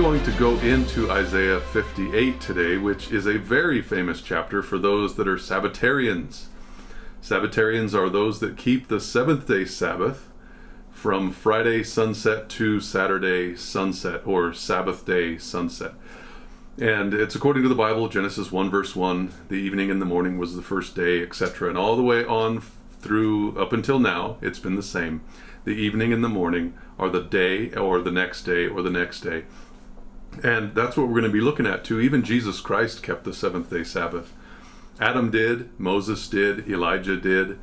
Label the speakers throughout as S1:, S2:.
S1: going to go into Isaiah 58 today, which is a very famous chapter for those that are Sabbatarians. Sabbatarians are those that keep the seventh-day Sabbath from Friday sunset to Saturday sunset, or Sabbath day sunset. And it's according to the Bible, Genesis 1 verse 1, the evening and the morning was the first day, etc. And all the way on through up until now, it's been the same. The evening and the morning are the day or the next day or the next day. And that's what we're going to be looking at too. Even Jesus Christ kept the seventh-day Sabbath. Adam did, Moses did, Elijah did,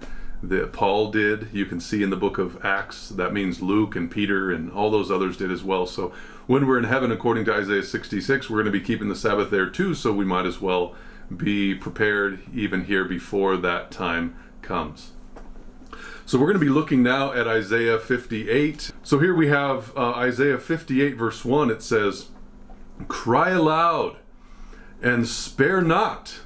S1: Paul did. You can see in the book of Acts, that means Luke and Peter and all those others did as well. So when we're in heaven, according to Isaiah 66, we're going to be keeping the Sabbath there too, so we might as well be prepared even here before that time comes. So we're going to be looking now at Isaiah 58. So here we have Isaiah 58 verse 1. It says, "Cry aloud and spare not.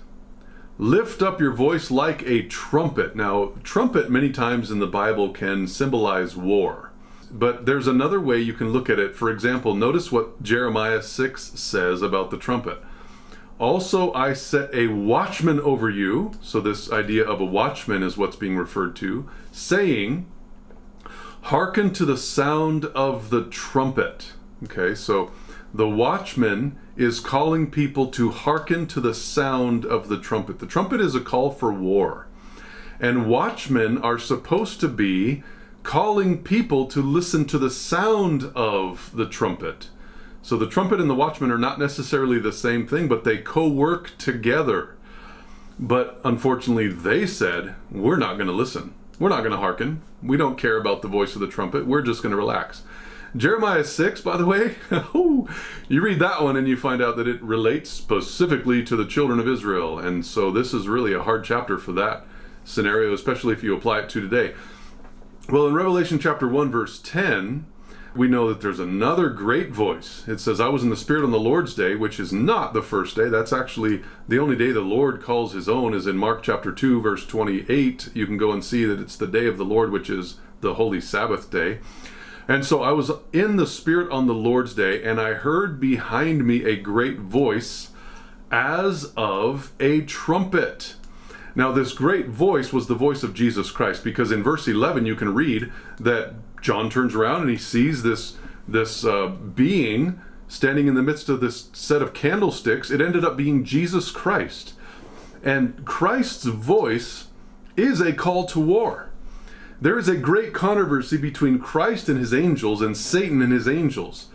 S1: Lift up your voice like a trumpet." Now, trumpet many times in the Bible can symbolize war. But there's another way you can look at it. For example, notice what Jeremiah 6 says about the trumpet. "Also I set a watchman over you," so this idea of a watchman is what's being referred to, "saying, hearken to the sound of the trumpet." Okay, so the watchman is calling people to hearken to the sound of the trumpet. The trumpet is a call for war. And watchmen are supposed to be calling people to listen to the sound of the trumpet. So the trumpet and the watchman are not necessarily the same thing, but they co-work together. But unfortunately, they said, we're not going to listen. We're not going to hearken. We don't care about the voice of the trumpet. We're just going to relax. Jeremiah 6, by the way, you read that one and you find out that it relates specifically to the children of Israel. And so this is really a hard chapter for that scenario, especially if you apply it to today. Well, in Revelation chapter 1, verse 10, we know that there's another great voice. It says, "I was in the Spirit on the Lord's day," which is not the first day. That's actually the only day the Lord calls his own is in Mark chapter 2, verse 28. You can go and see that it's the day of the Lord, which is the Holy Sabbath day. And so I was in the Spirit on the Lord's day, and I heard behind me a great voice as of a trumpet. Now this great voice was the voice of Jesus Christ, because in verse 11 you can read that John turns around and he sees this being standing in the midst of this set of candlesticks. It ended up being Jesus Christ. And Christ's voice is a call to war. There is a great controversy between Christ and his angels and Satan and his angels.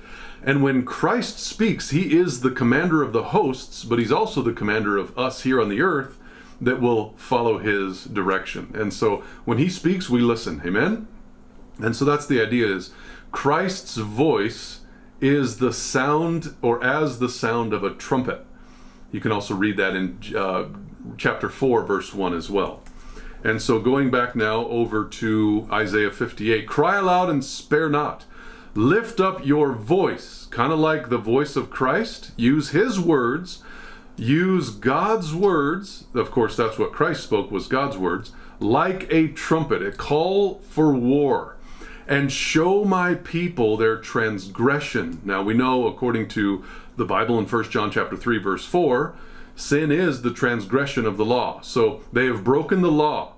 S1: And when Christ speaks, he is the commander of the hosts, but he's also the commander of us here on the earth that will follow his direction. And so when he speaks, we listen. Amen? And so that's the idea, is Christ's voice is the sound, or as the sound of a trumpet. You can also read that in chapter 4, verse 1 as well. And so going back now over to Isaiah 58, "Cry aloud and spare not. Lift up your voice," kind of like the voice of Christ. Use his words. Use God's words. Of course, that's what Christ spoke, was God's words. "Like a trumpet," a call for war. "And show my people their transgression." Now we know, according to the Bible in 1 John chapter 3, verse 4, sin is the transgression of the law. So they have broken the law.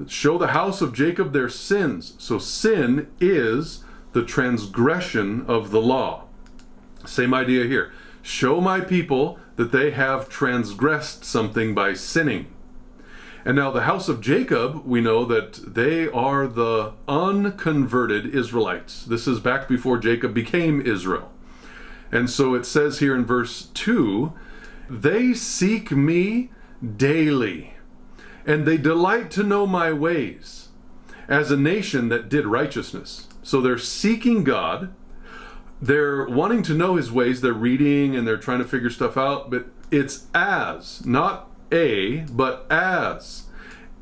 S1: "Show the house of Jacob their sins." So sin is the transgression of the law. Same idea here. Show my people that they have transgressed something by sinning. And now the house of Jacob, we know that they are the unconverted Israelites. This is back before Jacob became Israel. And so it says here in verse 2, "They seek me daily, and they delight to know my ways, as a nation that did righteousness." So they're seeking God. They're wanting to know his ways. They're reading and they're trying to figure stuff out, but it's as, not a, but as.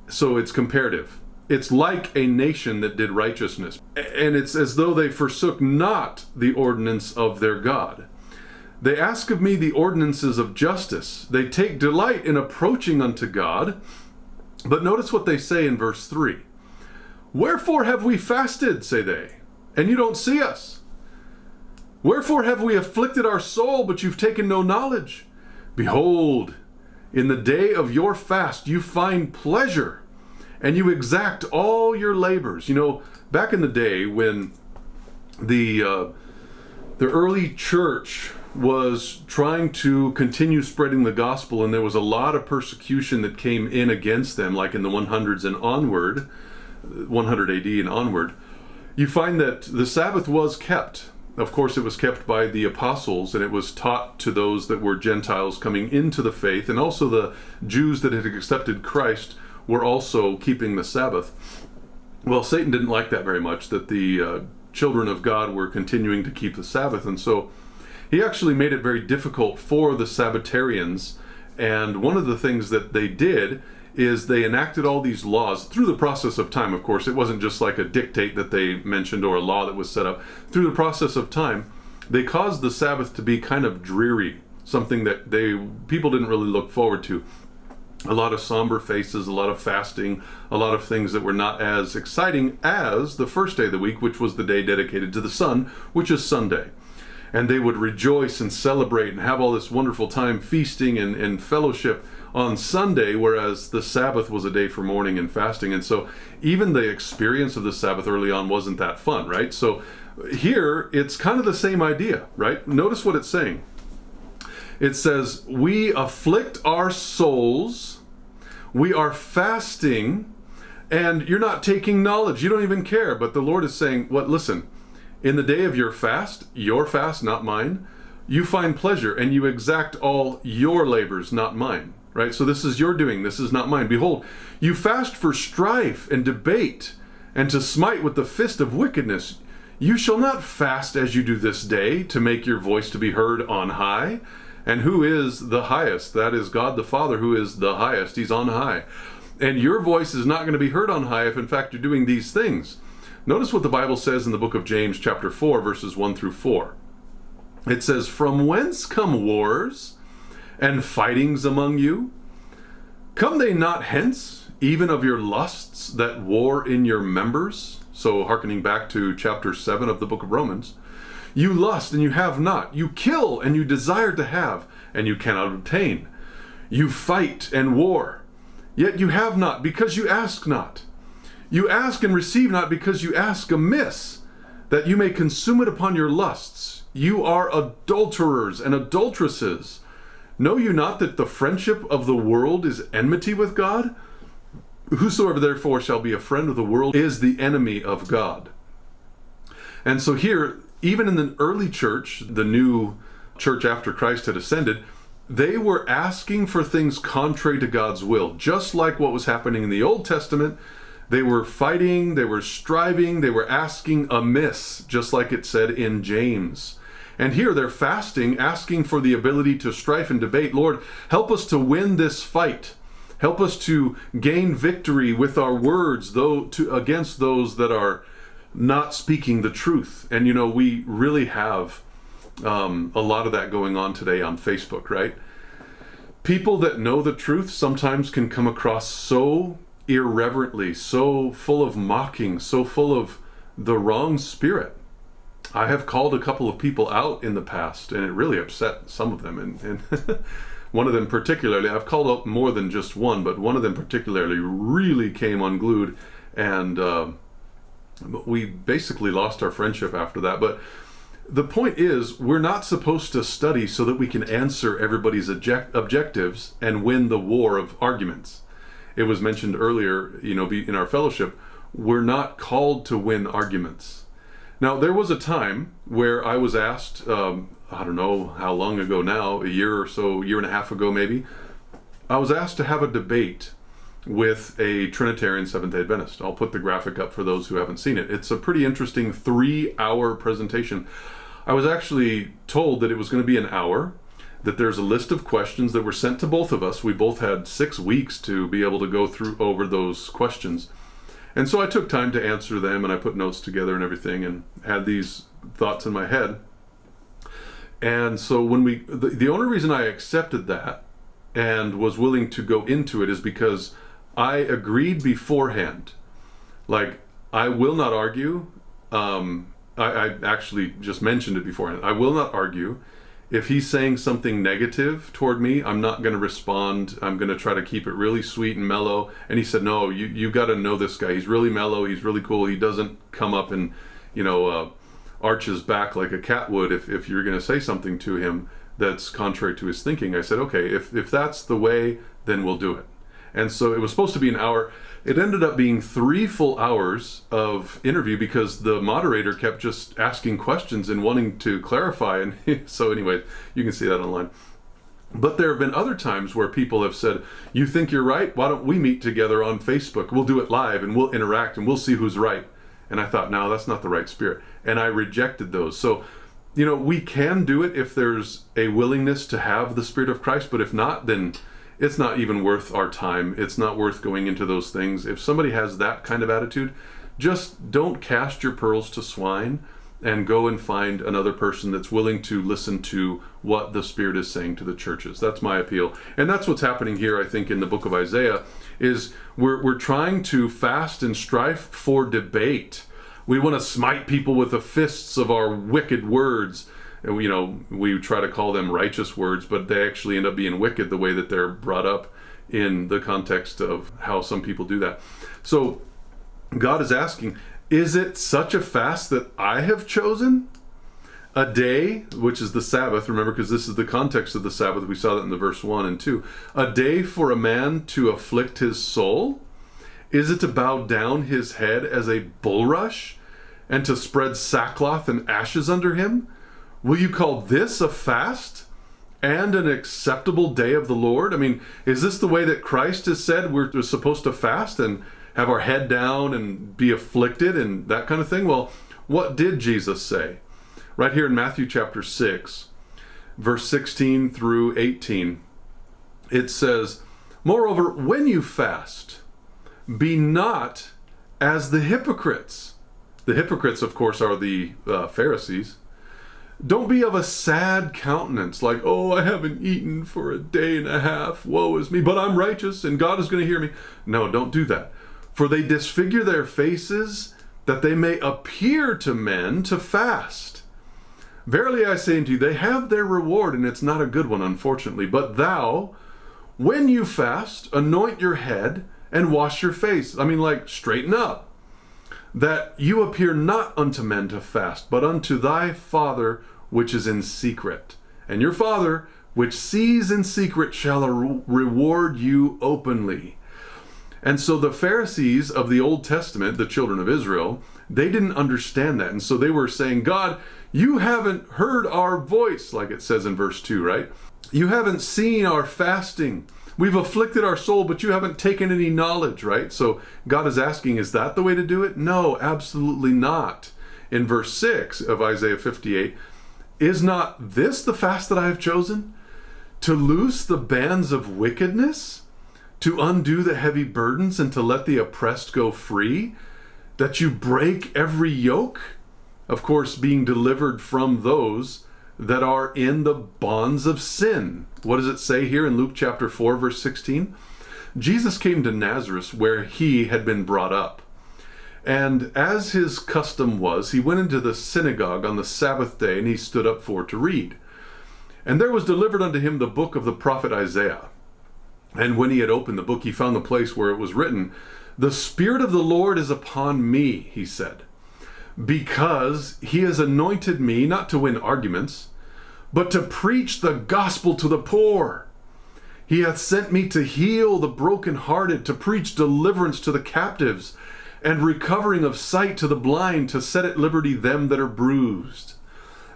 S1: So it's comparative. It's like a nation that did righteousness. And it's as though they forsook not the ordinance of their God. "They ask of me the ordinances of justice. They take delight in approaching unto God." But notice what they say in verse 3. "Wherefore have we fasted," say they, "and you don't see us? Wherefore have we afflicted our soul, but you've taken no knowledge? Behold, in the day of your fast you find pleasure, and you exact all your labors. You know, back in the day when the early church was trying to continue spreading the gospel, and there was a lot of persecution that came in against them, like in the 100s and onward, 100 AD and onward, you find that the Sabbath was kept. Of course, it was kept by the apostles, and it was taught to those that were Gentiles coming into the faith, and also the Jews that had accepted Christ were also keeping the Sabbath. Well, Satan didn't like that very much, that the children of God were continuing to keep the Sabbath, and so he actually made it very difficult for the Sabbatarians. And one of the things that they did is they enacted all these laws through the process of time. Of course, it wasn't just like a dictate that they mentioned or a law that was set up. Through the process of time, they caused the Sabbath to be kind of dreary, something that people didn't really look forward to. A lot of somber faces, a lot of fasting, a lot of things that were not as exciting as the first day of the week, which was the day dedicated to the sun, which is Sunday. And they would rejoice and celebrate and have all this wonderful time feasting and fellowship on Sunday, whereas the Sabbath was a day for mourning and fasting. And so even the experience of the Sabbath early on wasn't that fun, right? So here, it's kind of the same idea, right? Notice what it's saying. It says, we afflict our souls, we are fasting, and you're not taking knowledge. You don't even care. But the Lord is saying, what? Listen, in the day of your fast, not mine, you find pleasure, and you exact all your labors, not mine. Right? So this is your doing, this is not mine. Behold, you fast for strife and debate, and to smite with the fist of wickedness. You shall not fast as you do this day, to make your voice to be heard on high. And who is the highest? That is God the Father, who is the highest. He's on high. And your voice is not going to be heard on high if in fact you're doing these things. Notice what the Bible says in the book of James chapter 4, verses 1 through 4. It says, from whence come wars and fightings among you? Come they not hence, even of your lusts that war in your members? So hearkening back to chapter 7 of the book of Romans. You lust and you have not. You kill and you desire to have, and you cannot obtain. You fight and war, yet you have not, because you ask not. You ask and receive not, because you ask amiss, that you may consume it upon your lusts. You are adulterers and adulteresses. Know you not that the friendship of the world is enmity with God? Whosoever therefore shall be a friend of the world is the enemy of God. And so here, even in the early church, the new church after Christ had ascended, they were asking for things contrary to God's will, just like what was happening in the Old Testament. They were fighting, they were striving, they were asking amiss, just like it said in James. And here they're fasting, asking for the ability to strife and debate. Lord, help us to win this fight. Help us to gain victory with our words, against those that are not speaking the truth. And you know, we really have a lot of that going on today on Facebook, right? People that know the truth sometimes can come across so irreverently, so full of mocking, so full of the wrong spirit. I have called a couple of people out in the past, and it really upset some of them. And one of them particularly, I've called out more than just one, but one of them particularly really came unglued, and we basically lost our friendship after that. But the point is, we're not supposed to study so that we can answer everybody's objectives and win the war of arguments. It was mentioned earlier, you know, in our fellowship, we're not called to win arguments. Now, there was a time where I was asked, I don't know how long ago now, a year or so, year and a half ago maybe, I was asked to have a debate with a Trinitarian Seventh-day Adventist. I'll put the graphic up for those who haven't seen it. It's a pretty interesting 3-hour presentation. I was actually told that it was going to be an hour, that there's a list of questions that were sent to both of us. We both had 6 weeks to be able to go through over those questions. And so I took time to answer them, and I put notes together and everything, and had these thoughts in my head. And so when the only reason I accepted that and was willing to go into it is because I agreed beforehand. Like, I will not argue. I actually just mentioned it beforehand. I will not argue. If he's saying something negative toward me, I'm not going to respond. I'm going to try to keep it really sweet and mellow. And he said, no, you got to know this guy. He's really mellow. He's really cool. He doesn't come up and, arch his back like a cat would if you're going to say something to him that's contrary to his thinking. I said, okay, if that's the way, then we'll do it. And so it was supposed to be an hour. It ended up being 3 full hours of interview because the moderator kept just asking questions and wanting to clarify. And so anyway, you can see that online. But there have been other times where people have said, you think you're right? Why don't we meet together on Facebook? We'll do it live and we'll interact and we'll see who's right. And I thought, no, that's not the right spirit. And I rejected those. So, we can do it if there's a willingness to have the Spirit of Christ. But if not, then it's not even worth our time. It's not worth going into those things. If somebody has that kind of attitude, just don't cast your pearls to swine and go and find another person that's willing to listen to what the Spirit is saying to the churches. That's my appeal. And that's what's happening here, I think, in the book of Isaiah, is we're trying to fast and strive for debate. We want to smite people with the fists of our wicked words. And we try to call them righteous words, but they actually end up being wicked the way that they're brought up in the context of how some people do that. So God is asking, is it such a fast that I have chosen? A day, which is the Sabbath, remember, because this is the context of the Sabbath. We saw that in the verse 1 and 2. A day for a man to afflict his soul? Is it to bow down his head as a bulrush and to spread sackcloth and ashes under him? Will you call this a fast and an acceptable day of the Lord? I mean, is this the way that Christ has said we're supposed to fast and have our head down and be afflicted and that kind of thing? Well, what did Jesus say? Right here in Matthew chapter 6, verse 16 through 18, it says, moreover, when you fast, be not as the hypocrites. The hypocrites, of course, are the Pharisees. Don't be of a sad countenance, like, oh, I haven't eaten for a day and a half, woe is me, but I'm righteous and God is going to hear me. No, don't do that. For they disfigure their faces, that they may appear to men to fast. Verily I say unto you, they have their reward, and it's not a good one, unfortunately. But thou, when you fast, anoint your head and wash your face. I mean, like, straighten up. That you appear not unto men to fast, but unto thy Father which is in secret. And your Father, which sees in secret, shall reward you openly. And so the Pharisees of the Old Testament, the children of Israel, they didn't understand that. And so they were saying, God, you haven't heard our voice, like it says in verse 2, right? You haven't seen our fasting. We've afflicted our soul, but you haven't taken any knowledge, right? So God is asking, is that the way to do it? No, absolutely not. In verse 6 of Isaiah 58, is not this the fast that I have chosen? To loose the bands of wickedness? To undo the heavy burdens and to let the oppressed go free? That you break every yoke? Of course, being delivered from those that are in the bonds of sin. What does it say here in Luke chapter 4, verse 16? Jesus came to Nazareth where he had been brought up. And as his custom was, he went into the synagogue on the Sabbath day and he stood up for to read. And there was delivered unto him the book of the prophet Isaiah. And when he had opened the book, he found the place where it was written, the Spirit of the Lord is upon me, he said, because he has anointed me not to win arguments, but to preach the gospel to the poor. He hath sent me to heal the brokenhearted, to preach deliverance to the captives, and recovering of sight to the blind, to set at liberty them that are bruised.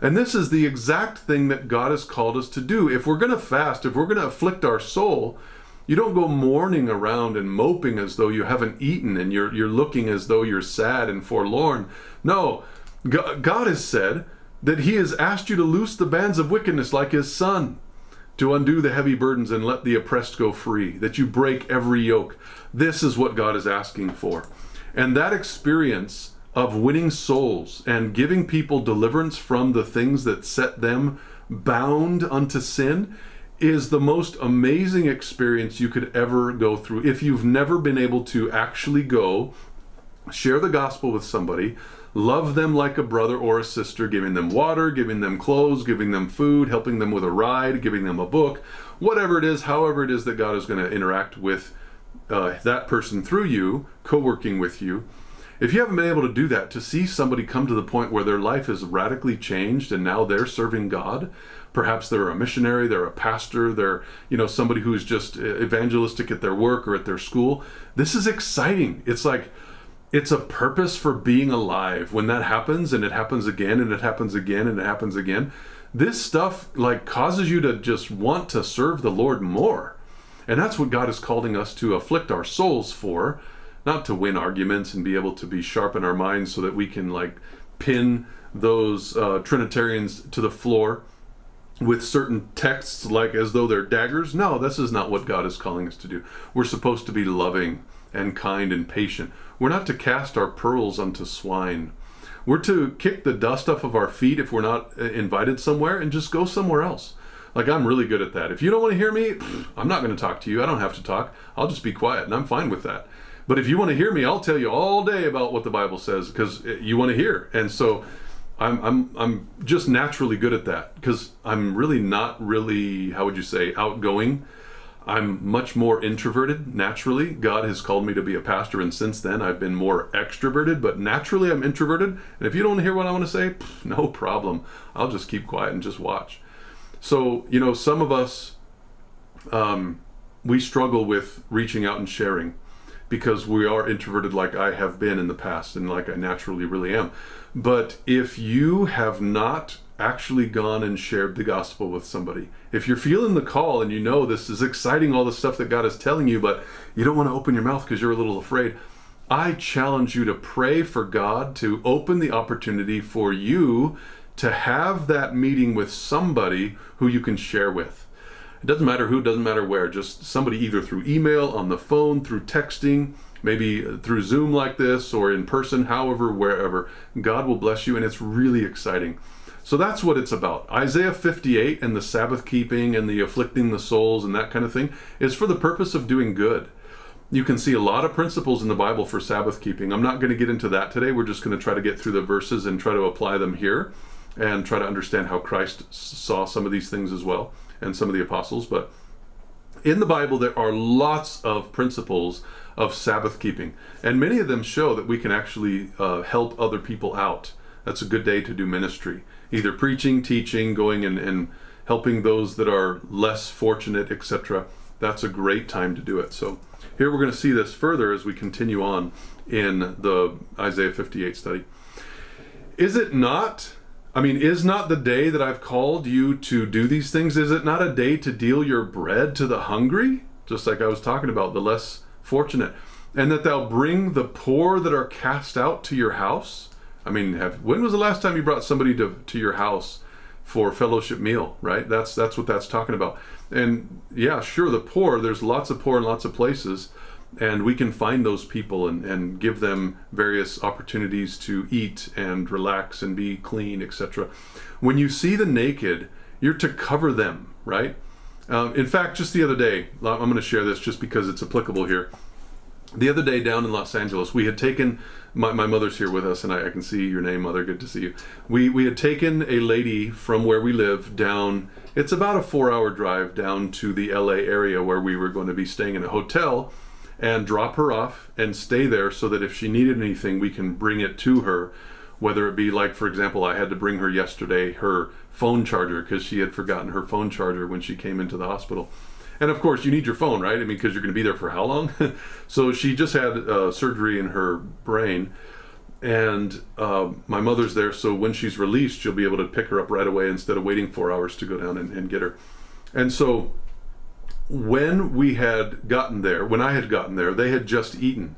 S1: And this is the exact thing that God has called us to do. If we're going to fast, if we're going to afflict our soul, you don't go mourning around and moping as though you haven't eaten and you're looking as though you're sad and forlorn. No, God has said that he has asked you to loose the bands of wickedness like his son, to undo the heavy burdens and let the oppressed go free, that you break every yoke. This is what God is asking for. And that experience of winning souls and giving people deliverance from the things that set them bound unto sin is the most amazing experience you could ever go through. If you've never been able to actually go share the gospel with somebody, Love them like a brother or a sister, giving them water, giving them clothes, giving them food, helping them with a ride, giving them a book, whatever it is, however it is that God is going to interact with that person through you, co-working with you. If you haven't been able to do that, to see somebody come to the point where their life is radically changed and now they're serving God, perhaps they're a missionary, they're a pastor, they're, somebody who's just evangelistic at their work or at their school. This is exciting. It's like, it's a purpose for being alive. When that happens, and it happens again, and it happens again, and it happens again, this stuff like causes you to just want to serve the Lord more. And that's what God is calling us to afflict our souls for, not to win arguments and be able to be sharp in our minds so that we can like pin those Trinitarians to the floor with certain texts like as though they're daggers. No, this is not what God is calling us to do. We're supposed to be loving and kind and patient. We're not to cast our pearls unto swine. We're to kick the dust off of our feet if we're not invited somewhere and just go somewhere else. Like, I'm really good at that. If you don't want to hear me, I'm not going to talk to you. I don't have to talk. I'll just be quiet, and I'm fine with that. But if you want to hear me, I'll tell you all day about what the Bible says because you want to hear. And so I'm just naturally good at that because I'm really not really, how would you say, outgoing. I'm much more introverted naturally. God has called me to be a pastor, and since then I've been more extroverted, but naturally I'm introverted. And if you don't want to hear what I want to say, no problem. I'll just keep quiet and just watch. So, some of us, we struggle with reaching out and sharing because we are introverted like I have been in the past and like I naturally really am. But if you have not actually gone and shared the gospel with somebody, if you're feeling the call and this is exciting, all the stuff that God is telling you, but you don't want to open your mouth because you're a little afraid, I challenge you to pray for God to open the opportunity for you to have that meeting with somebody who you can share with. It doesn't matter who, doesn't matter where, just somebody either through email, on the phone, through texting, maybe through Zoom like this or in person, however, wherever. God will bless you, and it's really exciting. So that's what it's about. Isaiah 58 and the Sabbath keeping and the afflicting the souls and that kind of thing is for the purpose of doing good. You can see a lot of principles in the Bible for Sabbath keeping. I'm not going to get into that today. We're just going to try to get through the verses and try to apply them here and try to understand how Christ saw some of these things as well, and some of the apostles. But in the Bible, there are lots of principles of Sabbath keeping, and many of them show that we can actually help other people out. That's a good day to do ministry, either preaching, teaching, going and helping those that are less fortunate, etc. That's a great time to do it. So here we're going to see this further as we continue on in the Isaiah 58 study. Is not the day that I've called you to do these things? Is it not a day to deal your bread to the hungry? Just like I was talking about, the less fortunate. And that thou bring the poor that are cast out to your house? When was the last time you brought somebody to your house for fellowship meal, right? That's what that's talking about. And yeah, sure, the poor, there's lots of poor in lots of places. And we can find those people and give them various opportunities to eat and relax and be clean, etc. When you see the naked, you're to cover them, right? In fact, just the other day, I'm going to share this just because it's applicable here. The other day down in Los Angeles, we had taken, my mother's here with us, and I can see your name, Mother, good to see you. We had taken a lady from where we live down, it's about a 4-hour drive down to the LA area where we were going to be staying in a hotel, and drop her off and stay there so that if she needed anything, we can bring it to her. Whether it be like, for example, I had to bring her yesterday her phone charger because she had forgotten her phone charger when she came into the hospital. And of course, you need your phone, right? Because you're going to be there for how long? So she just had surgery in her brain. And my mother's there, so when she's released, she'll be able to pick her up right away instead of waiting 4 hours to go down and get her. And so when I had gotten there, they had just eaten.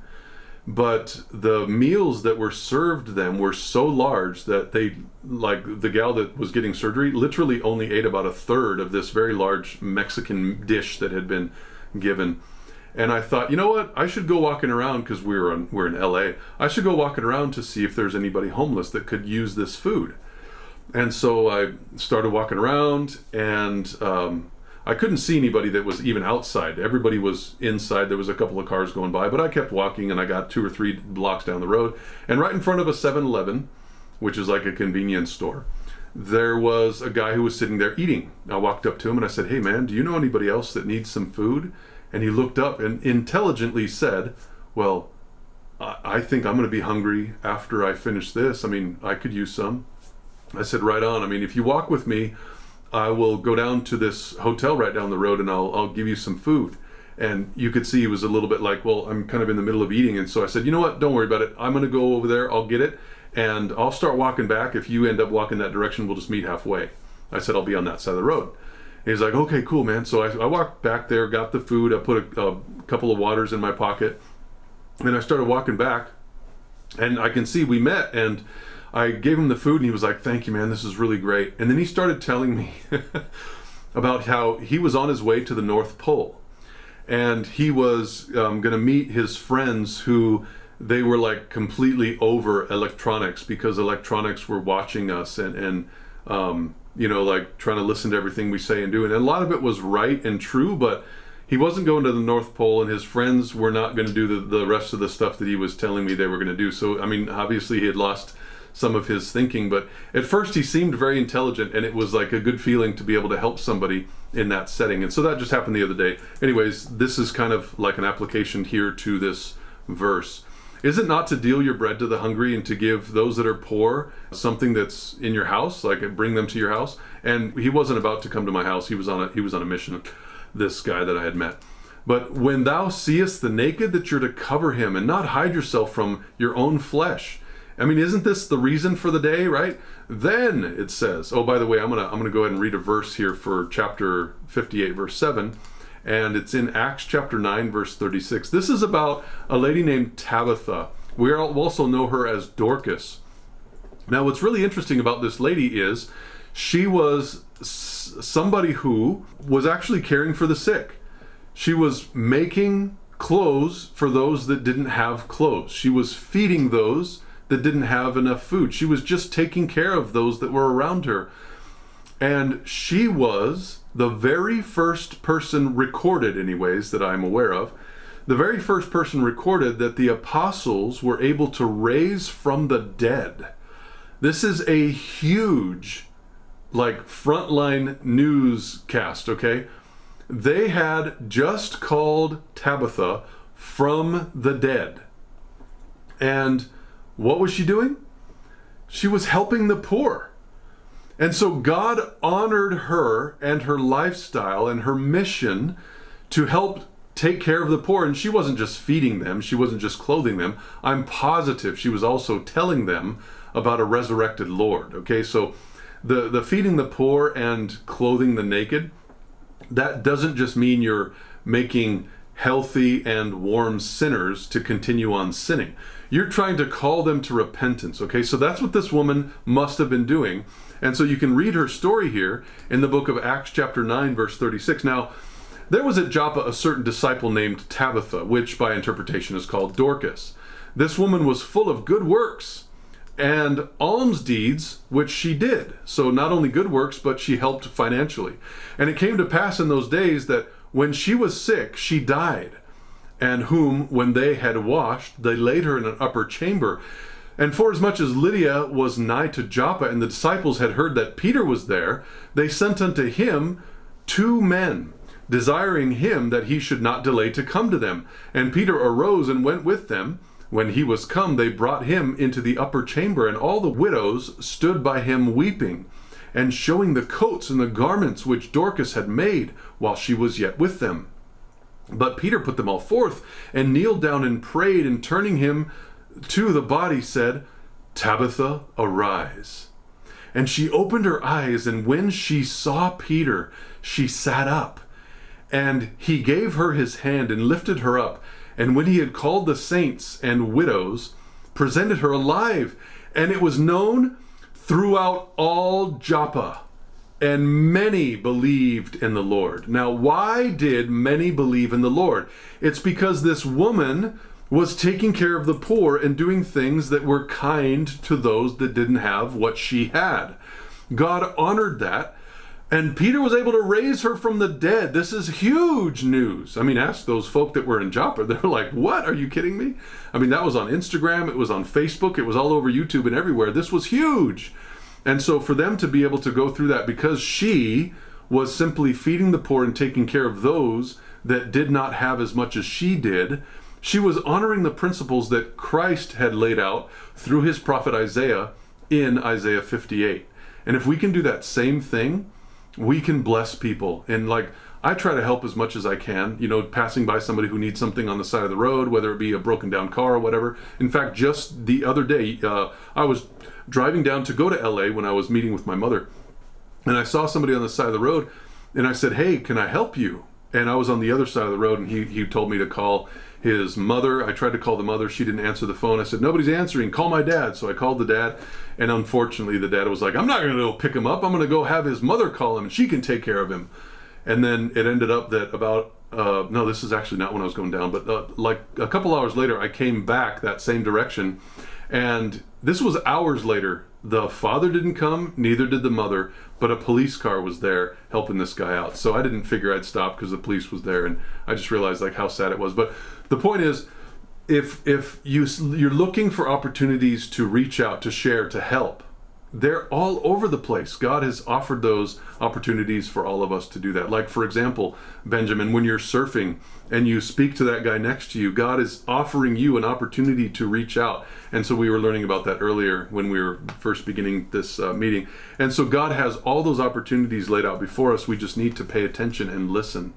S1: But the meals that were served them were so large that the gal that was getting surgery literally only ate about a third of this very large Mexican dish that had been given. And I thought, you know what? I should go walking around, because we're in LA. I should go walking around to see if there's anybody homeless that could use this food. And so I started walking around, and I couldn't see anybody that was even outside. Everybody was inside. There was a couple of cars going by, but I kept walking, and I got 2 or 3 blocks down the road. And right in front of a 7-Eleven, which is like a convenience store, there was a guy who was sitting there eating. I walked up to him and I said, "Hey man, do you know anybody else that needs some food?" And he looked up and intelligently said, "Well, I think I'm going to be hungry after I finish this. I mean, I could use some." I said, "Right on. I mean, if you walk with me, I will go down to this hotel right down the road and I'll give you some food." And you could see he was a little bit like, "Well, I'm kind of in the middle of eating." And so I said, "You know what? Don't worry about it. I'm going to go over there. I'll get it. And I'll start walking back. If you end up walking that direction, we'll just meet halfway." I said, "I'll be on that side of the road." And he's like, "Okay, cool, man." So I walked back there, got the food. I put a couple of waters in my pocket. And I started walking back. And I can see we met. And I gave him the food. And he was like, "Thank you, man. This is really great." And then he started telling me about how he was on his way to the North Pole. And he was going to meet his friends who... they were like completely over electronics, because electronics were watching us and you know, like trying to listen to everything we say and do. And a lot of it was right and true, but he wasn't going to the North Pole, and his friends were not going to do the rest of the stuff that he was telling me they were going to do. So, I mean, obviously he had lost some of his thinking, but at first he seemed very intelligent, and it was like a good feeling to be able to help somebody in that setting. And so that just happened the other day. Anyways, this is kind of like an application here to this verse. Is it not to deal your bread to the hungry and to give those that are poor something that's in your house, like bring them to your house? And he wasn't about to come to my house. He was on a mission, this guy that I had met. "But when thou seest the naked, that you're to cover him and not hide yourself from your own flesh." I mean, isn't this the reason for the day, right? "Then," it says, oh, by the way, I'm gonna go ahead and read a verse here for chapter 58, verse 7. And it's in Acts chapter 9, verse 36. This is about a lady named Tabitha. We also know her as Dorcas. Now, what's really interesting about this lady is she was somebody who was actually caring for the sick. She was making clothes for those that didn't have clothes. She was feeding those that didn't have enough food. She was just taking care of those that were around her. And she was the very first person recorded, anyways, that I'm aware of, the very first person recorded that the apostles were able to raise from the dead. This is a huge, like, frontline newscast, okay? They had just called Tabitha from the dead. And what was she doing? She was helping the poor. And so God honored her and her lifestyle and her mission to help take care of the poor. And she wasn't just feeding them. She wasn't just clothing them. I'm positive she was also telling them about a resurrected Lord. Okay, so the feeding the poor and clothing the naked, that doesn't just mean you're making healthy and warm sinners to continue on sinning. You're trying to call them to repentance. Okay, so that's what this woman must have been doing. And so you can read her story here in the book of Acts chapter 9, verse 36. Now, there was at Joppa a certain disciple named Tabitha, which by interpretation is called Dorcas. This woman was full of good works and alms deeds, which she did. So not only good works, but she helped financially. And it came to pass in those days that when she was sick, she died. And whom, when they had washed, they laid her in an upper chamber. And forasmuch as Lydia was nigh to Joppa, and the disciples had heard that Peter was there, they sent unto him 2 men, desiring him that he should not delay to come to them. And Peter arose and went with them. When he was come, they brought him into the upper chamber, and all the widows stood by him weeping, and showing the coats and the garments which Dorcas had made while she was yet with them. But Peter put them all forth, and kneeled down and prayed, and turning him to the body said, Tabitha, arise. And she opened her eyes, and when she saw Peter, she sat up. And he gave her his hand and lifted her up. And when he had called the saints and widows, presented her alive. And it was known throughout all Joppa. And many believed in the Lord. Now, why did many believe in the Lord? It's because this woman was taking care of the poor and doing things that were kind to those that didn't have what she had. God honored that. And Peter was able to raise her from the dead. This is huge news. I mean, ask those folk that were in Joppa. They're like, what? Are you kidding me? I mean, that was on Instagram. It was on Facebook. It was all over YouTube and everywhere. This was huge. And so for them to be able to go through that, because she was simply feeding the poor and taking care of those that did not have as much as she did, she was honoring the principles that Christ had laid out through his prophet Isaiah in Isaiah 58. And if we can do that same thing, we can bless people. And like, I try to help as much as I can, you know, passing by somebody who needs something on the side of the road, whether it be a broken down car or whatever. In fact, just the other day, I was driving down to go to LA when I was meeting with my mother, and I saw somebody on the side of the road, and I said, hey, can I help you? And I was on the other side of the road, and he told me to call his mother. I tried to call the mother. She didn't answer the phone. I said, nobody's answering. Call my dad. So I called the dad, and unfortunately the dad was like, I'm not going to go pick him up. I'm going to go have his mother call him, and she can take care of him. And then it ended up that about, no, this is actually not when I was going down, but like a couple hours later, I came back that same direction, and this was hours later. The father didn't come, neither did the mother, but a police car was there helping this guy out. So I didn't figure I'd stop because the police was there, and I just realized like how sad it was. But the point is, if you're looking for opportunities to reach out, to share, to help, they're all over the place. God has offered those opportunities for all of us to do that. Like, for example, Benjamin, when you're surfing and you speak to that guy next to you, God is offering you an opportunity to reach out. And so we were learning about that earlier when we were first beginning this meeting. And so God has all those opportunities laid out before us. We just need to pay attention and listen.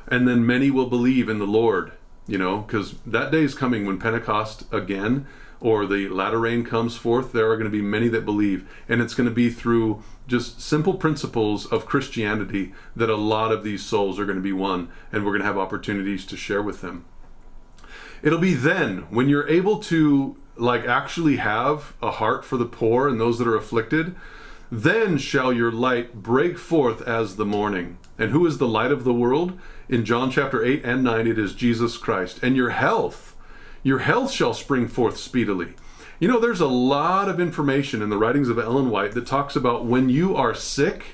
S1: And then many will believe in the Lord, you know, because that day is coming when Pentecost again, or the latter rain comes forth. There are going to be many that believe, and it's going to be through just simple principles of Christianity that a lot of these souls are going to be won, and we're going to have opportunities to share with them. It'll be then when you're able to like actually have a heart for the poor and those that are afflicted, then shall your light break forth as the morning. And who is the light of the world? In John chapter 8 and 9, it is Jesus Christ. And your health shall spring forth speedily. You know, there's a lot of information in the writings of Ellen White that talks about when you are sick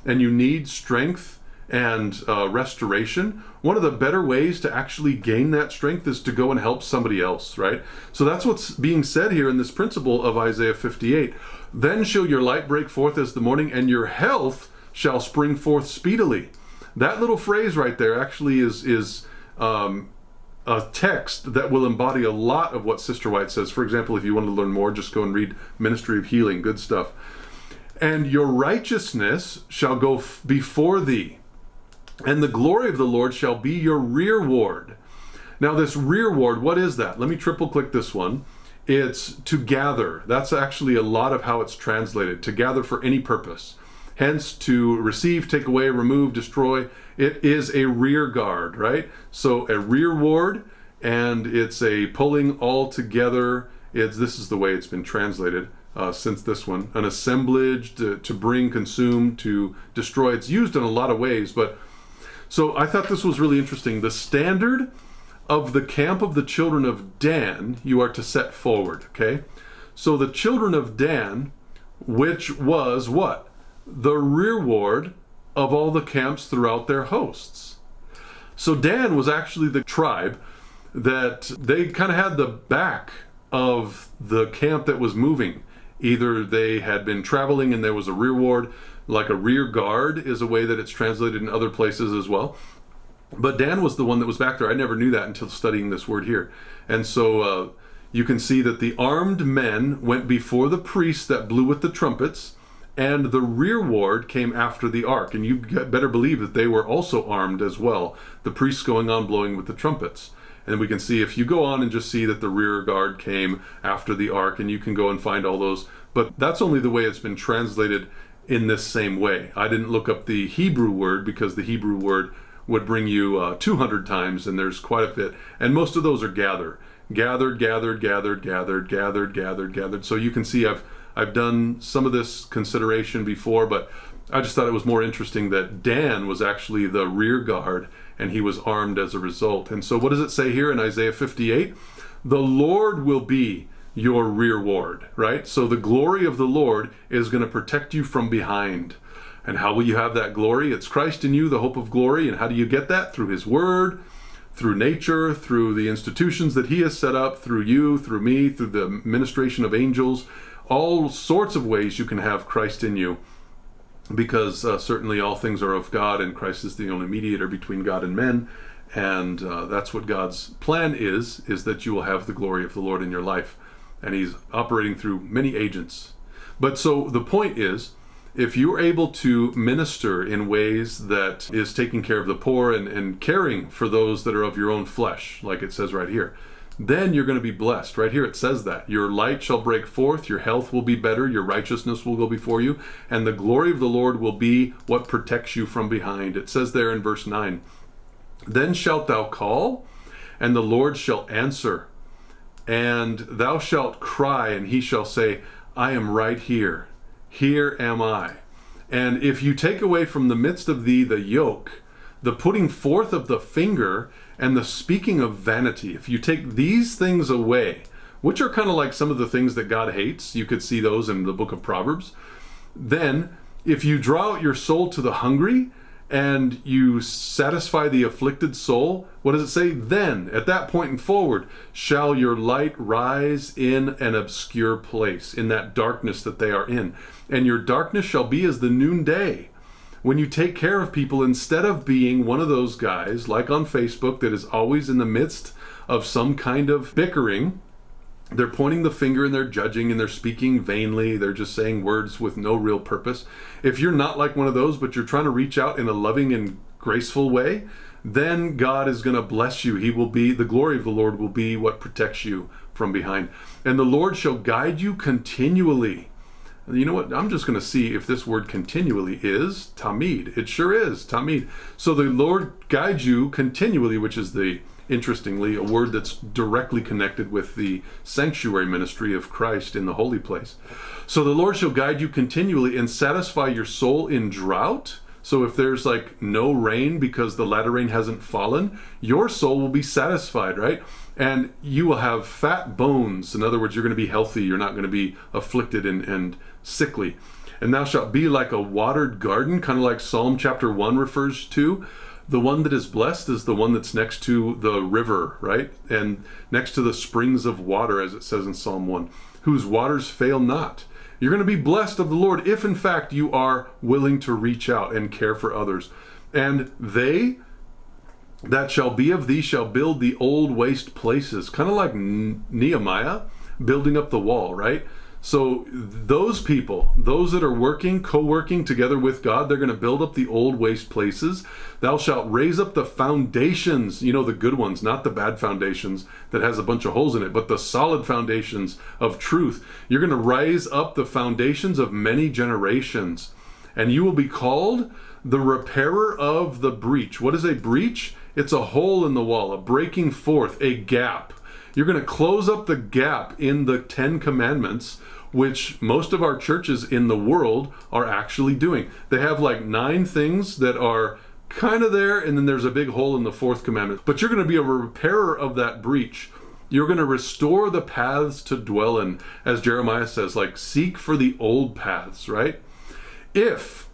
S1: and you need strength and restoration, one of the better ways to actually gain that strength is to go and help somebody else, right? So that's what's being said here in this principle of Isaiah 58. Then shall your light break forth as the morning, and your health shall spring forth speedily. That little phrase right there actually is a text that will embody a lot of what Sister White says. For example, if you want to learn more, just go and read Ministry of Healing, good stuff. And your righteousness shall go before thee, and the glory of the Lord shall be your rearward. Now this rearward, what is that? Let me triple click this one. It's to gather. That's actually a lot of how it's translated, to gather for any purpose. Hence, to receive, take away, remove, destroy. It is a rear guard, right? So a rearward, and it's a pulling all together. This is the way it's been translated since this one. An assemblage, to bring, consume, to destroy. It's used in a lot of ways, but so I thought this was really interesting. The standard of the camp of the children of Dan, you are to set forward, okay? So the children of Dan, which was what? The rearward of all the camps throughout their hosts. So Dan was actually the tribe that they kind of had the back of the camp that was moving. Either they had been traveling and there was a rearward, like a rear guard is a way that it's translated in other places as well. But Dan was the one that was back there. I never knew that until studying this word here. And so you can see that the armed men went before the priests that blew with the trumpets, and the rearward came after the ark. And you better believe that they were also armed as well, the priests going on blowing with the trumpets. And we can see, if you go on and just see that the rear guard came after the ark, and you can go and find all those. But that's only the way it's been translated in this same way. I didn't look up the Hebrew word, because the Hebrew word would bring you 200 times, and there's quite a bit. And most of those are gather. Gathered, gathered, gathered, gathered, gathered, gathered, gathered. So you can see I've done some of this consideration before, but I just thought it was more interesting that Dan was actually the rear guard, and he was armed as a result. And so what does it say here in Isaiah 58? The Lord will be your rearward, right? So the glory of the Lord is going to protect you from behind. And how will you have that glory? It's Christ in you, the hope of glory. And how do you get that? Through his word, through nature, through the institutions that he has set up, through you, through me, through the ministration of angels. All sorts of ways you can have Christ in you, because certainly all things are of God, and Christ is the only mediator between God and men. And that's what God's plan is that you will have the glory of the Lord in your life. And he's operating through many agents. But so the point is, if you're able to minister in ways that is taking care of the poor and caring for those that are of your own flesh, like it says right here, then you're going to be blessed. Right here it says that. Your light shall break forth, your health will be better, your righteousness will go before you, and the glory of the Lord will be what protects you from behind. It says there in verse 9, then shalt thou call, and the Lord shall answer, and thou shalt cry, and he shall say, I am right here. Here am I. And if you take away from the midst of thee the yoke, the putting forth of the finger, and the speaking of vanity, if you take these things away, which are kind of like some of the things that God hates, you could see those in the book of Proverbs, then if you draw out your soul to the hungry, and you satisfy the afflicted soul, what does it say? Then, at that point and forward, shall your light rise in an obscure place, in that darkness that they are in. And your darkness shall be as the noonday. When you take care of people, instead of being one of those guys, like on Facebook, that is always in the midst of some kind of bickering, they're pointing the finger and they're judging and they're speaking vainly. They're just saying words with no real purpose. If you're not like one of those, but you're trying to reach out in a loving and graceful way, then God is going to bless you. He will be, the glory of the Lord will be what protects you from behind. And the Lord shall guide you continually. You know what? I'm just going to see if this word continually is tamid. It sure is tamid. So the Lord guides you continually, which is interestingly, a word that's directly connected with the sanctuary ministry of Christ in the holy place. So the Lord shall guide you continually and satisfy your soul in drought. So if there's like no rain because the latter rain hasn't fallen, your soul will be satisfied, right? And you will have fat bones. In other words, you're going to be healthy. You're not going to be afflicted and sickly. And thou shalt be like a watered garden, kind of like Psalm chapter 1 refers to. The one that is blessed is the one that's next to the river, right? And next to the springs of water, as it says in Psalm 1, whose waters fail not. You're going to be blessed of the Lord if, in fact, you are willing to reach out and care for others. And they that shall be of thee shall build the old waste places, kind of like Nehemiah building up the wall, right? So those people, those that are working, co-working together with God, they're going to build up the old waste places. Thou shalt raise up the foundations, you know, the good ones, not the bad foundations that has a bunch of holes in it, but the solid foundations of truth. You're going to rise up the foundations of many generations, and you will be called the repairer of the breach. What is a breach? It's a hole in the wall, a breaking forth, a gap. You're going to close up the gap in the 10 Commandments, which most of our churches in the world are actually doing. They have like 9 things that are kind of there, and then there's a big hole in the 4th commandment. But you're going to be a repairer of that breach. You're going to restore the paths to dwell in, as Jeremiah says, like seek for the old paths, right? If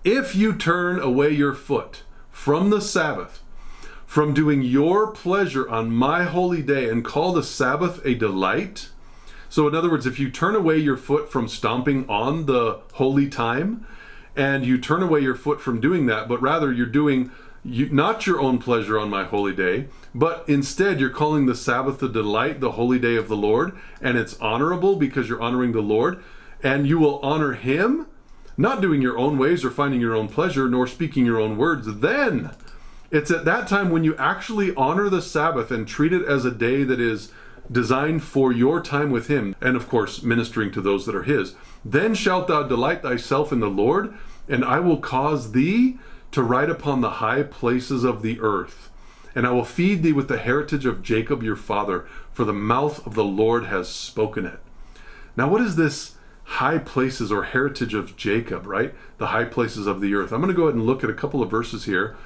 S1: you turn away your foot from the Sabbath, from doing your pleasure on my holy day, and call the Sabbath a delight. So in other words, if you turn away your foot from stomping on the holy time, and you turn away your foot from doing that, but rather you're doing not your own pleasure on my holy day, but instead you're calling the Sabbath a delight, the holy day of the Lord, and it's honorable because you're honoring the Lord, and you will honor him, not doing your own ways or finding your own pleasure, nor speaking your own words, then it's at that time when you actually honor the Sabbath and treat it as a day that is designed for your time with him, and of course ministering to those that are his. Then shalt thou delight thyself in the Lord, and I will cause thee to ride upon the high places of the earth. And I will feed thee with the heritage of Jacob your father, for the mouth of the Lord has spoken it. Now what is this high places or heritage of Jacob, right? The high places of the earth. I'm going to go ahead and look at a couple of verses here.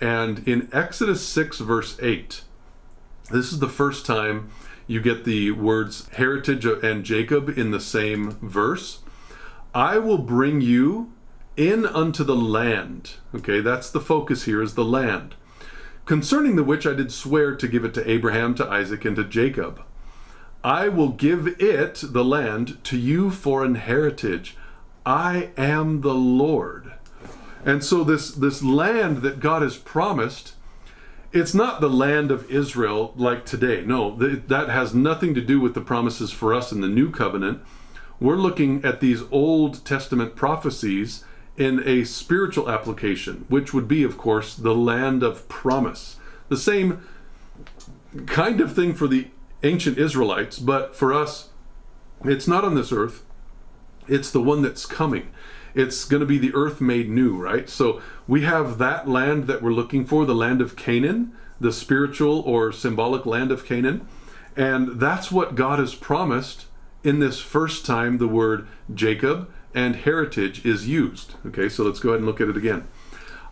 S1: And in Exodus 6 verse 8, this is the first time you get the words heritage and Jacob in the same verse. I will bring you in unto the land. Okay, that's the focus here, is the land. Concerning the which I did swear to give it to Abraham, to Isaac, and to Jacob. I will give it, the land, to you for an heritage. I am the Lord. And so this land that God has promised, it's not the land of Israel like today. No, that has nothing to do with the promises for us in the new covenant. We're looking at these Old Testament prophecies in a spiritual application, which would be, of course, the land of promise. The same kind of thing for the ancient Israelites, but for us, it's not on this earth. It's the one that's coming. It's going to be the earth made new, right? So we have that land that we're looking for, the land of Canaan, the spiritual or symbolic land of Canaan. And that's what God has promised in this first time the word Jacob and heritage is used. Okay, so let's go ahead and look at it again.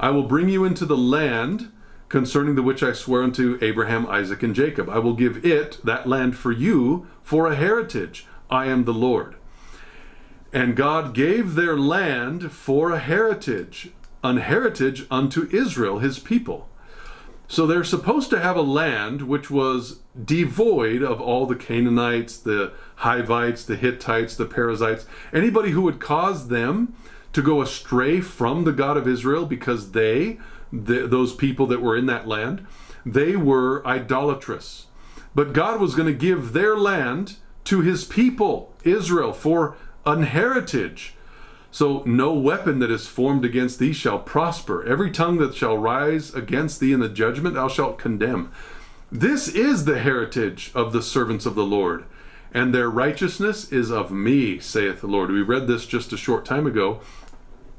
S1: I will bring you into the land concerning the which I swear unto Abraham, Isaac, and Jacob. I will give it, that land, for you for a heritage. I am the Lord. And God gave their land for a heritage, an heritage unto Israel, his people. So they're supposed to have a land which was devoid of all the Canaanites, the Hivites, the Hittites, the Perizzites, anybody who would cause them to go astray from the God of Israel, because those people that were in that land, they were idolatrous. But God was going to give their land to his people, Israel, for an heritage. So no weapon that is formed against thee shall prosper. Every tongue that shall rise against thee in the judgment thou shalt condemn. This is the heritage of the servants of the Lord, and their righteousness is of me, saith the Lord. We read this just a short time ago,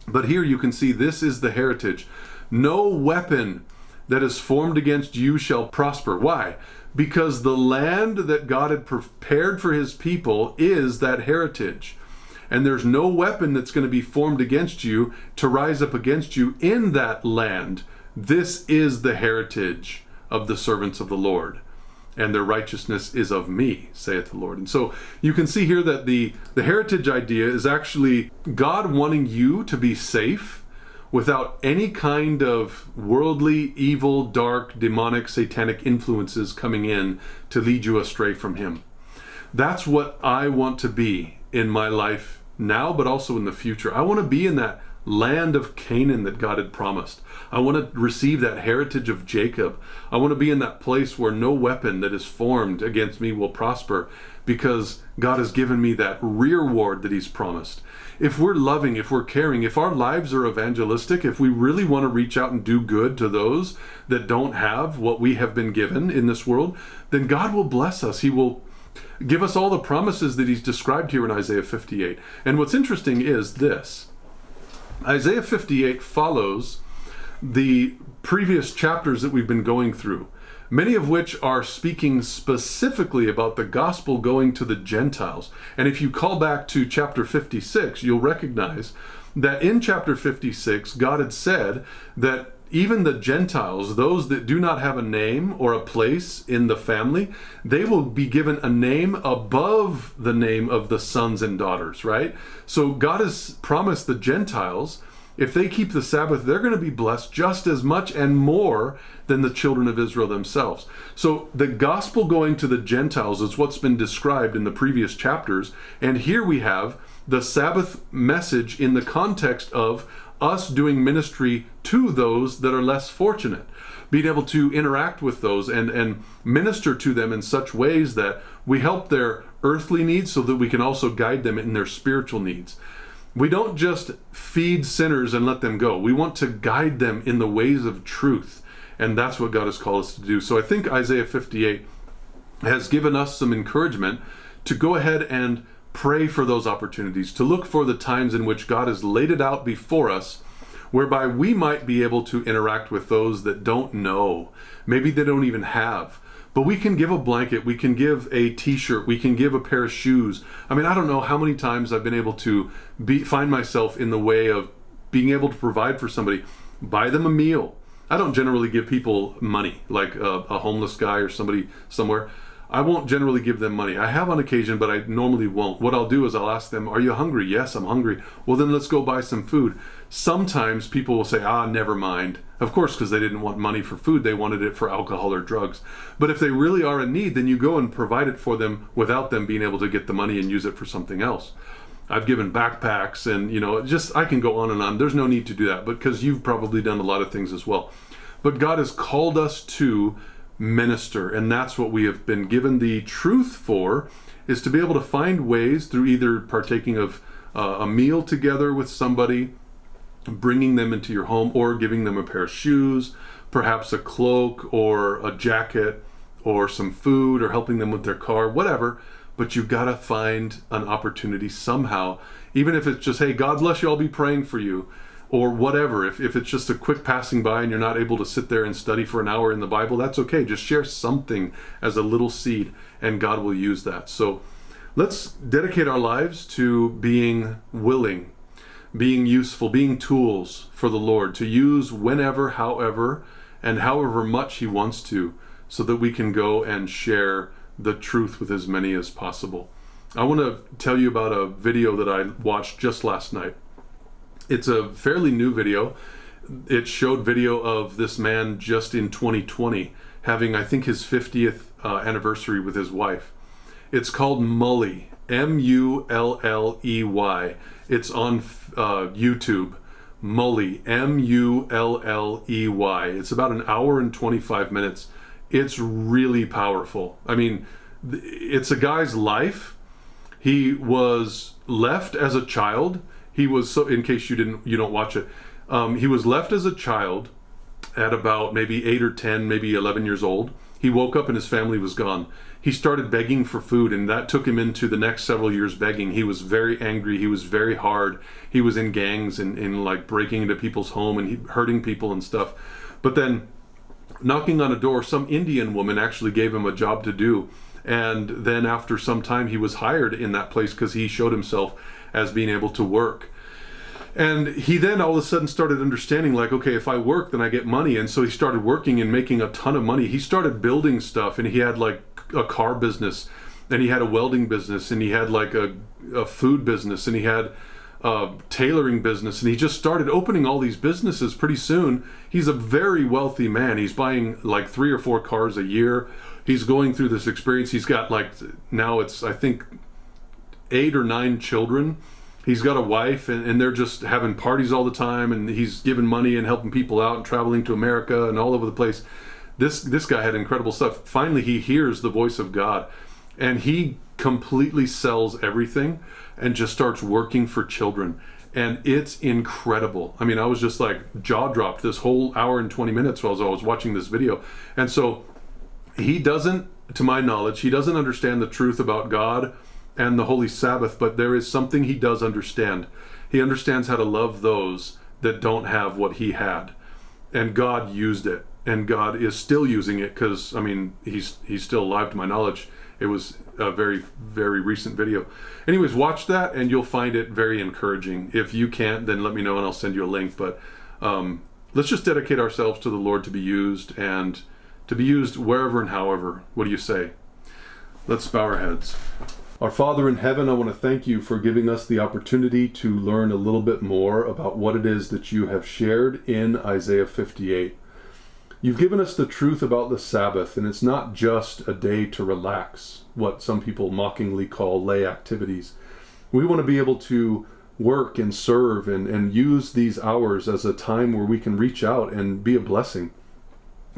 S1: but here you can see this is the heritage. No weapon that is formed against you shall prosper. Why? Because the land that God had prepared for his people is that heritage. And there's no weapon that's going to be formed against you to rise up against you in that land. This is the heritage of the servants of the Lord, and their righteousness is of me, saith the Lord. And so you can see here that the heritage idea is actually God wanting you to be safe without any kind of worldly, evil, dark, demonic, satanic influences coming in to lead you astray from him. That's what I want to be in my life now, but also in the future. I want to be in that land of Canaan that God had promised. I want to receive that heritage of Jacob. I want to be in that place where no weapon that is formed against me will prosper, because God has given me that reward that he's promised. If we're loving, if we're caring, if our lives are evangelistic, if we really want to reach out and do good to those that don't have what we have been given in this world, then God will bless us. He will give us all the promises that he's described here in Isaiah 58. And what's interesting is this. Isaiah 58 follows the previous chapters that we've been going through, many of which are speaking specifically about the gospel going to the Gentiles. And if you call back to chapter 56, you'll recognize that in chapter 56, God had said that even the Gentiles, those that do not have a name or a place in the family, they will be given a name above the name of the sons and daughters, right? So God has promised the Gentiles, if they keep the Sabbath, they're going to be blessed just as much and more than the children of Israel themselves. So the gospel going to the Gentiles is what's been described in the previous chapters. And here we have the Sabbath message in the context of us doing ministry to those that are less fortunate, being able to interact with those and minister to them in such ways that we help their earthly needs so that we can also guide them in their spiritual needs. We don't just feed sinners and let them go. We want to guide them in the ways of truth, and that's what God has called us to do. So I think Isaiah 58 has given us some encouragement to go ahead and pray for those opportunities, to look for the times in which God has laid it out before us, whereby we might be able to interact with those that don't know. Maybe they don't even have. But we can give a blanket, we can give a t-shirt, we can give a pair of shoes. I mean, I don't know how many times I've been able to find myself in the way of being able to provide for somebody, buy them a meal. I don't generally give people money, like a homeless guy or somebody somewhere. I won't generally give them money. I have on occasion, but I normally won't. What I'll do is I'll ask them, are you hungry? Yes, I'm hungry. Well, then let's go buy some food. Sometimes people will say, never mind. Of course, because they didn't want money for food. They wanted it for alcohol or drugs. But if they really are in need, then you go and provide it for them without them being able to get the money and use it for something else. I've given backpacks and, I can go on and on. There's no need to do that, because you've probably done a lot of things as well. But God has called us to minister, and that's what we have been given the truth for, is to be able to find ways through either partaking of a meal together with somebody, bringing them into your home, or giving them a pair of shoes, perhaps a cloak or a jacket or some food, or helping them with their car, whatever. But you've got to find an opportunity somehow, even if it's just, hey, God bless you, I'll be praying for you, or whatever. If it's just a quick passing by and you're not able to sit there and study for an hour in the Bible, that's okay. Just share something as a little seed, and God will use that. So let's dedicate our lives to being willing, being useful, being tools for the Lord to use whenever, however, and however much He wants to, so that we can go and share the truth with as many as possible. I want to tell you about a video that I watched just last night. It's a fairly new video. It showed video of this man just in 2020 having, I think, his 50th anniversary with his wife. It's called Mulley, M-U-L-L-E-Y. It's on YouTube. Mulley, M-U-L-L-E-Y. It's about an hour and 25 minutes. It's really powerful. I mean, it's a guy's life. He was left as a child. He was, so in case you don't watch it, he was left as a child at about maybe 8 or 10, maybe 11 years old. He woke up and his family was gone. He started begging for food, and that took him into the next several years begging. He was very angry. He was very hard. He was in gangs and like breaking into people's home and hurting people and stuff. But then knocking on a door, some Indian woman actually gave him a job to do. And then after some time, he was hired in that place because he showed himself as being able to work. And he then all of a sudden started understanding, like, okay, if I work, then I get money. And so he started working and making a ton of money. He started building stuff, and he had like a car business, and he had a welding business, and he had like a food business, and he had a tailoring business, and he just started opening all these businesses. Pretty soon, he's a very wealthy man. He's buying like 3 or 4 cars a year. He's going through this experience. He's got like, now it's, I think, 8 or 9 children. He's got a wife, and they're just having parties all the time, and he's giving money and helping people out and traveling to America and all over the place. This guy had incredible stuff. Finally, he hears the voice of God, and he completely sells everything and just starts working for children. And it's incredible. I mean, I was just like jaw dropped this whole hour and 20 minutes while I was watching this video. And so he doesn't, to my knowledge, he doesn't understand the truth about God and the Holy Sabbath, but there is something he does understand. He understands how to love those that don't have what he had. And God used it. And God is still using it, because, I mean, he's still alive to my knowledge. It was a very, very recent video. Anyways, watch that and you'll find it very encouraging. If you can't, then let me know and I'll send you a link. But let's just dedicate ourselves to the Lord to be used, and to be used wherever and however. What do you say? Let's bow our heads. Our Father in heaven, I want to thank you for giving us the opportunity to learn a little bit more about what it is that you have shared in Isaiah 58. You've given us the truth about the Sabbath, and it's not just a day to relax, what some people mockingly call lay activities. We want to be able to work and serve and use these hours as a time where we can reach out and be a blessing.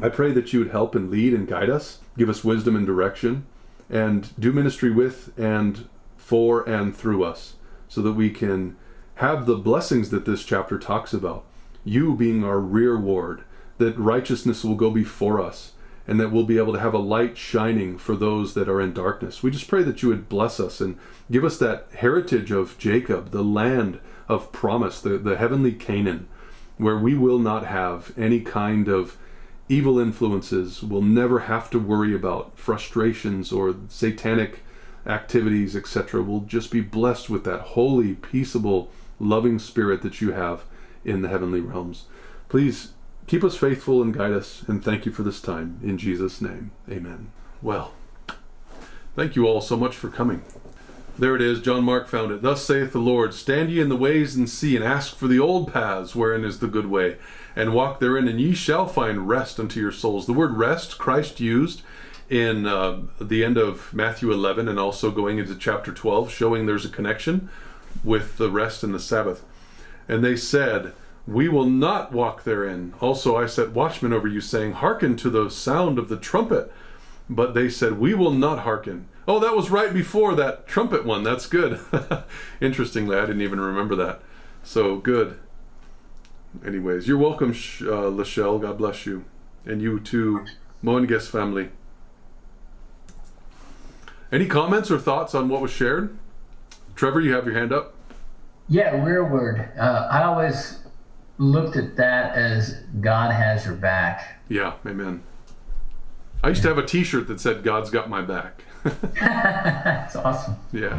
S1: I pray that you would help and lead and guide us, give us wisdom and direction, and do ministry with and for and through us, so that we can have the blessings that this chapter talks about. You being our rear ward, that righteousness will go before us, and that we'll be able to have a light shining for those that are in darkness. We just pray that you would bless us and give us that heritage of Jacob, the land of promise, the heavenly Canaan, where we will not have any kind of evil influences. We'll never have to worry about frustrations or satanic activities, etc. We'll just be blessed with that holy, peaceable, loving spirit that you have in the heavenly realms. Please keep us faithful and guide us, and thank you for this time. In Jesus' name, amen. Well, Thank you all so much for coming. There it is. John Mark found it. Thus saith the Lord, stand ye in the ways and see, and ask for the old paths wherein is the good way, and walk therein, and ye shall find rest unto your souls. The word rest Christ used in the end of Matthew 11 and also going into chapter 12, showing there's a connection with the rest and the Sabbath. And they said, we will not walk therein. Also I set watchmen over you, saying, hearken to the sound of the trumpet. But they said, we will not hearken. Oh, that was right before that trumpet one. That's good. Interestingly, I didn't even remember that. So good. Anyways, you're welcome, Lachelle. God bless you. And you too, Moenges family. Any comments or thoughts on what was shared? Trevor, you have your hand up.
S2: Yeah, rearward. I always looked at that as God has your back.
S1: Yeah, amen. I used to have a t-shirt that said, God's got my back.
S2: That's awesome.
S1: Yeah.